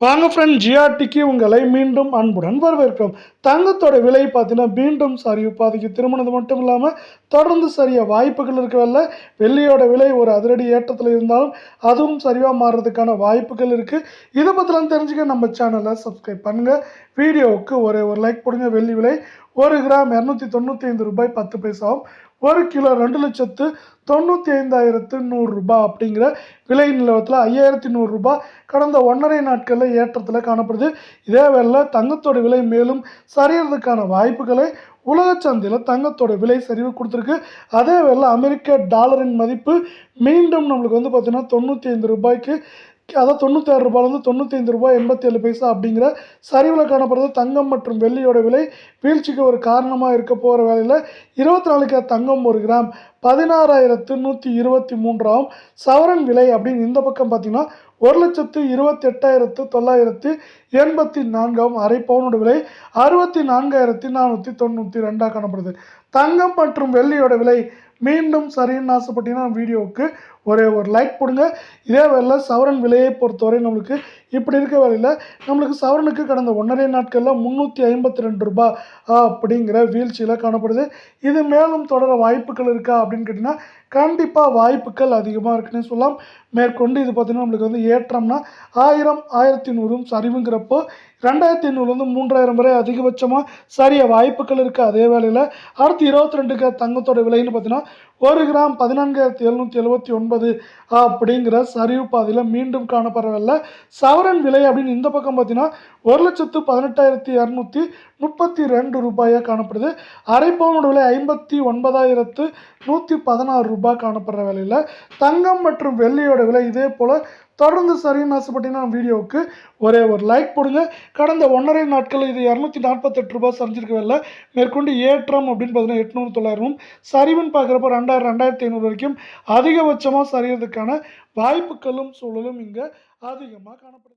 வாங்க ஃப்ரெண்ட், ஜிஆர்டிக்கு உங்களை மீண்டும் அன்புடன் வரவேற்கிறோம். தங்கத்தோட விலை பார்த்தீங்கன்னா மீண்டும் சரிவு பாதிக்கு திரும்பினது மட்டும் இல்லாமல் தொடர்ந்து சரிய வாய்ப்புகள் இருக்கவில்லை. வெள்ளியோட விலை ஒரு அதிரடி ஏற்றத்தில் இருந்தாலும் அதுவும் சரிவாக மாறுறதுக்கான வாய்ப்புகள் இருக்குது. இதை பற்றிலாம் தெரிஞ்சுக்க நம்ம சேனலை சப்ஸ்கிரைப் பண்ணுங்கள். வீடியோவுக்கு ஒரு லைக் போடுங்க. வெள்ளி விலை 1 கிராம் 295 ரூபாய் 10 பைசாவும், 1 கிலோ 2,95,100 ரூபாய் அப்படிங்கிற விலை நிலவரத்தில் 5,100 ரூபாய் கடந்த 1.5 நாட்களில் ஏற்றத்தில் காணப்படுது. இதே வேளை தங்கத்தோட விலை மேலும் சரியறதுக்கான வாய்ப்புகளை உலக சந்தையில் தங்கத்தோட விலை சரிவு கொடுத்துருக்கு. அதே வேளை அமெரிக்க டாலரின் மதிப்பு மீண்டும் நம்மளுக்கு பார்த்தீங்கன்னா 95 ரூபாய்க்கு, அதாவது 96 ரூபாயிலிருந்து 95 ரூபாய் 87 பைசா அப்படிங்கிற சரிவில் காணப்படுறது. தங்கம் மற்றும் வெள்ளியோட விலை வீழ்ச்சிக்கு ஒரு காரணமாக இருக்க போகிற வேலையில் 24 கேரட் தங்கம் 1 கிராம் 16,123 சவரன் விலை அப்படின்னு இந்த பக்கம் பார்த்தீங்கன்னா 1,28,984 அரை பவுனோட விலை 64,492 காணப்படுது. தங்கம் மற்றும் வெள்ளியோட விலை மீண்டும் சரின்னு ஆசைப்பட்டீங்கன்னா வீடியோவுக்கு ஒரு லைக் போடுங்க. இதே வேலை சவரன் விலையை பொறுத்தவரை நம்மளுக்கு இப்படி இருக்க வேலையில் நம்மளுக்கு சவரனுக்கு கடந்த 1.5 நாட்களில் 352 ரூபாய் அப்படிங்கிற வீழ்ச்சியில் காணப்படுது. இது மேலும் தொடர வாய்ப்புகள் இருக்கா அப்படின்னு கேட்டிங்கன்னா கண்டிப்பாக வாய்ப்புகள் அதிகமாக இருக்குன்னு சொல்லலாம். மேற்கொண்டு இது பார்த்திங்கன்னா நம்மளுக்கு ஏற்றம்னா 1000 1100 சரிவுங்கிறப்போ 2,500 3,000 வரை அதிகபட்சமாக சரிய வாய்ப்புகள் இருக்குது. அதே வேளையில் அடுத்து 22 தங்கத்தோட விலைன்னு பார்த்தீங்கன்னா 1 கிராம் 14,779 அப்படிங்கிற சரிவு பாதையில் மீண்டும் காணப்படவில்லை. சவரன் விலை அப்படின்னு இந்த பக்கம் பார்த்தீங்கன்னா 1,18,232 ரூபாயாக காணப்படுது. அரை பவுனோட விலை 59,116 ரூபாய் காணப்படுற வேலையில் தங்கம் மற்றும் வெள்ளியோட விலை இதே போல் தொடர்ந்து சரின்னு ஆசைப்பட்டீங்கன்னா வீடியோவுக்கு ஒரு லைக் போடுங்க. கடந்த 1.5 நாட்கள் இது 248 ரூபாய் சரிஞ்சிருக்கவில்லை. மேற்கொண்டு ஏற்றம் அப்படின்னு பார்த்தீங்கன்னா 800 900 சரிவுன்னு பார்க்குறப்ப 2000 2500 வரைக்கும் அதிகபட்சமாக சரியறதுக்கான வாய்ப்புகளும் சூழலும் இங்கே அதிகமாக காணப்படுது.